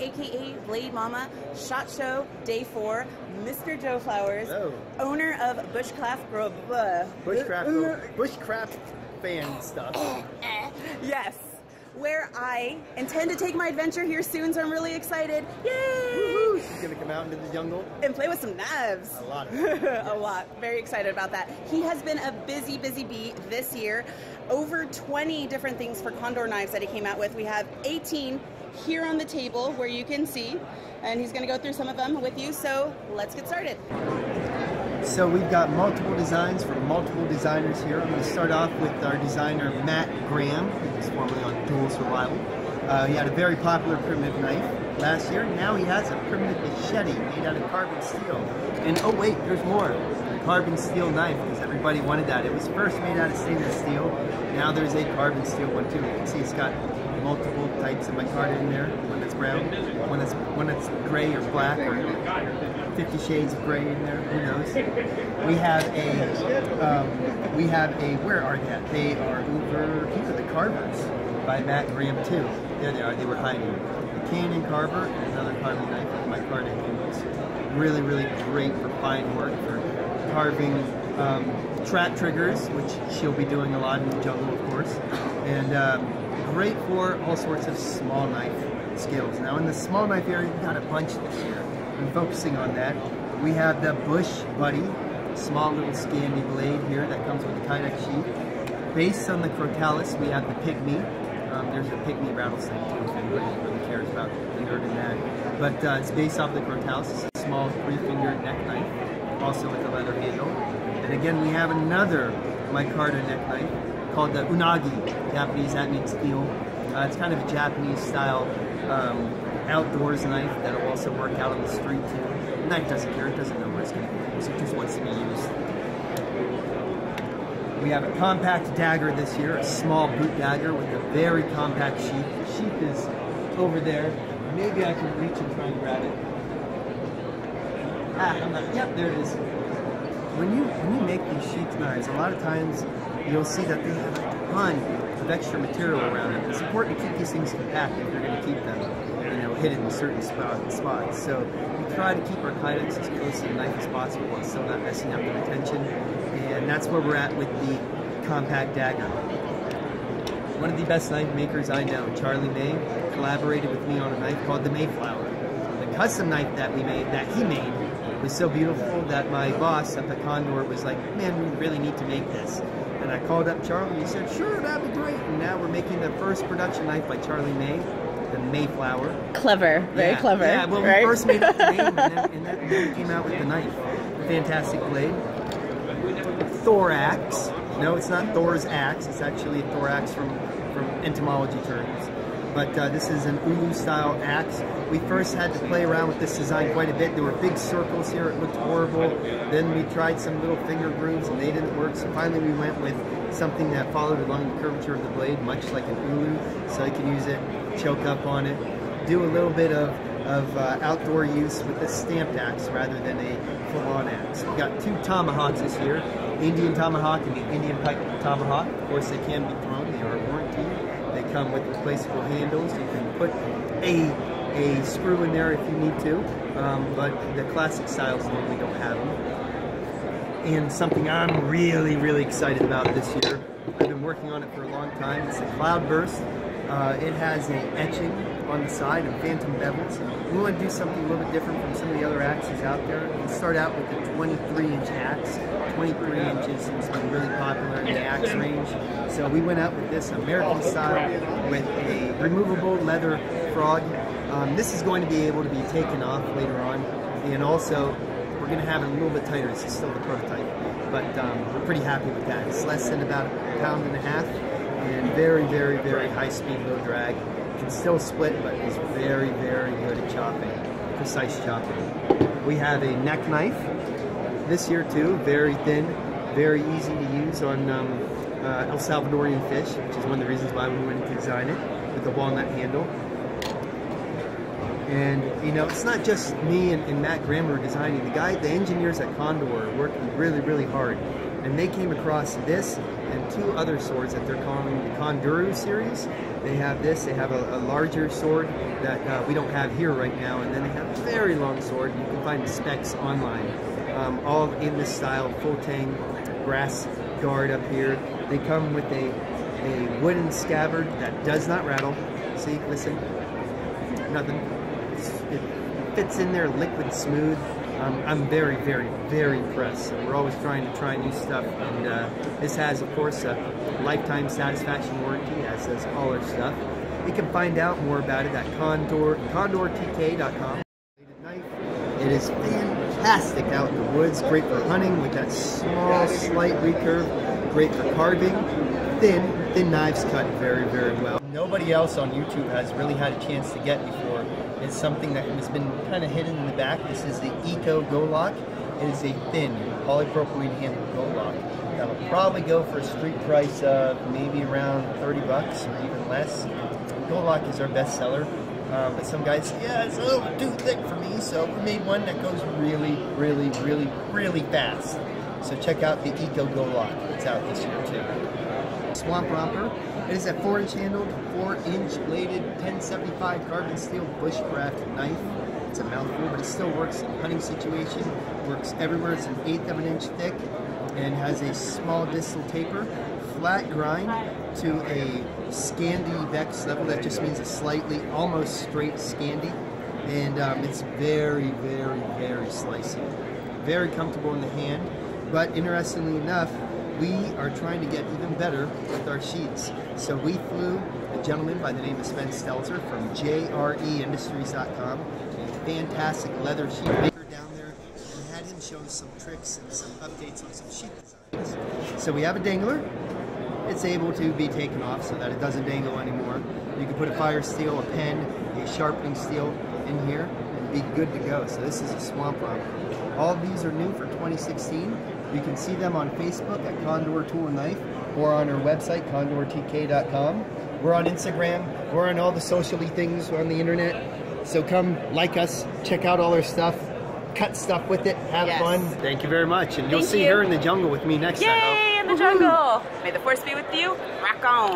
aka Blade Mama, SHOT Show Day 4, Mr. Joe Flowers, Hello. Owner of Bushcraft fan stuff. Yes, where I intend to take my adventure here soon, so I'm really excited. Yay! She's gonna come out into the jungle And play with some knives. a lot. A lot. Very excited about that. He has been a busy bee this year. Over 20 different things for Condor knives that he came out with. We have 18 here on the table where you can see, and he's going to go through some of them with you, so let's get started. So we've got multiple designs from multiple designers here. I'm going to start off with our designer Matt Graham, who was formerly on Dual Survival. He had a very popular primitive knife last year. Now he has a primitive machete made out of carbon steel. And oh wait, there's more. Carbon steel knife, because everybody wanted that. It was first made out of stainless steel. Now there's a carbon steel one too. You can see it's got multiple types of micarta in there. One that's brown, one that's gray or black, or 50 shades of gray in there. Who knows? We have a where are they at? They are over here. The Carvers by Matt Graham too. There they are. They were hiding. A Canon Carver and another carbon knife with micarta handles. Really, really great for fine work for carving trap triggers, which she'll be doing a lot in the jungle, of course, and great for all sorts of small knife skills. Now in the small knife area, we've got a bunch this year. I'm focusing on that. We have the Bush Buddy, small little Scandi blade here that comes with a Kydex sheath. Based on the Crotalis, we have the Pygmy. There's a Pygmy rattlesnake too, if anybody really cares about the nerd in that. But it's based off the Crotalis. It's a small 3-finger neck knife, also with a leather handle. And again, we have another micarta neck knife called the Unagi. Japanese, that means steel. It's kind of a Japanese style outdoors knife that'll also work out on the street too. The knife doesn't care, it doesn't know where it's going to be used, it just wants to be used. We have a compact dagger this year, a small boot dagger with a very compact sheath. The sheath is over there. Maybe I can reach and try and grab it. I'm not, yep, there it is. When you make these sheath knives, a lot of times you'll see that they have a ton of extra material around it. It's important to keep these things compact if you're going to keep them, hidden in certain spots. So we try to keep our Kydex as close to the knife as possible while still not messing up the retention. And that's where we're at with the compact dagger. One of the best knife makers I know, Charlie May, collaborated with me on a knife called the Mayflower. The custom knife that he made was so beautiful that my boss at the Condor was like, man, we really need to make this. And I called up Charlie and he said, sure, that'd be great. And now we're making the first production knife by Charlie May, the Mayflower. Clever, very clever. Yeah, well, right? we first made up the name and then we came out with the knife. Fantastic blade. Thorax. No, it's not Thor's axe. It's actually a thorax from entomology terms. But this is an Ulu-style axe. We first had to play around with this design quite a bit. There were big circles here. It looked horrible. Then we tried some little finger grooves, and they didn't work. So finally we went with something that followed along the curvature of the blade, much like an Ulu. So you can use it, choke up on it, do a little bit of outdoor use with this stamped axe rather than a full-on axe. We got two tomahawks this year, Indian tomahawk and the Indian pike tomahawk. Of course, they can be thrown. They are warranted. They come with replaceable handles. You can put a screw in there if you need to, but the classic styles normally don't have them. And something I'm really, really excited about this year, I've been working on it for a long time, it's the Cloudburst. It has an etching on the side and phantom bevels. We want to do something a little bit different from some of the other axes out there. We start out with a 23-inch axe. 23 inches has been really popular in the axe range. So we went out with this American style with a removable leather frog. This is going to be able to be taken off later on, and also we're going to have it a little bit tighter. This is still the prototype, but we're pretty happy with that. It's less than about 1.5 pounds and very, very, very high speed, low drag. It can still split, but it's very, very good at chopping, precise chopping. We have a neck knife this year too, very thin, very easy to use on El Salvadorian fish, which is one of the reasons why we wanted to design it with the walnut handle. And you know, it's not just me and Matt Graham who are designing. The engineers at Condor are working really, really hard. And they came across this and 2 other swords that they're calling the Condor series. They have this, they have a larger sword that we don't have here right now, and then they have a very long sword. You can find the specs online. All in this style, full tang, brass guard up here. They come with a wooden scabbard that does not rattle. See, listen, nothing. It fits in there liquid smooth. I'm very, very, very impressed. So we're always trying to try new stuff, and this has, of course, a lifetime satisfaction warranty, as does all our stuff. You can find out more about it at condortk.com. It is fantastic out in the woods, great for hunting with that small, slight recurve, great for carving. Thin knives cut very, very well. Nobody else on YouTube has really had a chance to get before. It's something that has been kind of hidden in the back. This is the Eco Go Lock. It is a thin polypropylene handled go lock. That'll probably go for a street price of maybe around 30 bucks or even less. Go Lock is our best seller. But some guys say, yeah, it's a little too thick for me, so we made one that goes really, really, really, really fast. So check out the Eco Go Lock. It's out this year too. Swamp Romper. It is a 4-inch handled, 4-inch bladed, 1075 carbon steel bushcraft knife. It's a mouthful, but it still works in a hunting situation. Works everywhere. It's an 1/8 of an inch thick and has a small distal taper. Flat grind to a Scandi Vex level. That just means a slightly, almost straight Scandi. And it's very, very, very slicey. Very comfortable in the hand. But interestingly enough, we are trying to get even better with our sheaths. So we flew a gentleman by the name of Sven Stelzer from JREindustries.com, a fantastic leather sheath maker down there, and had him show us some tricks and some updates on some sheath designs. So we have a dangler. It's able to be taken off so that it doesn't dangle anymore. You can put a fire steel, a pen, a sharpening steel in here, and be good to go. So this is a Swamp Romper. All of these are new for 2016. You can see them on Facebook at Condor Tool and Knife, or on our website, condortk.com. We're on Instagram. We're on all the socially things on the internet. So come like us, check out all our stuff, cut stuff with it, have fun. Thank you very much. And you'll see her in the jungle with me next time. Yay, in the jungle. May the force be with you. Rock on.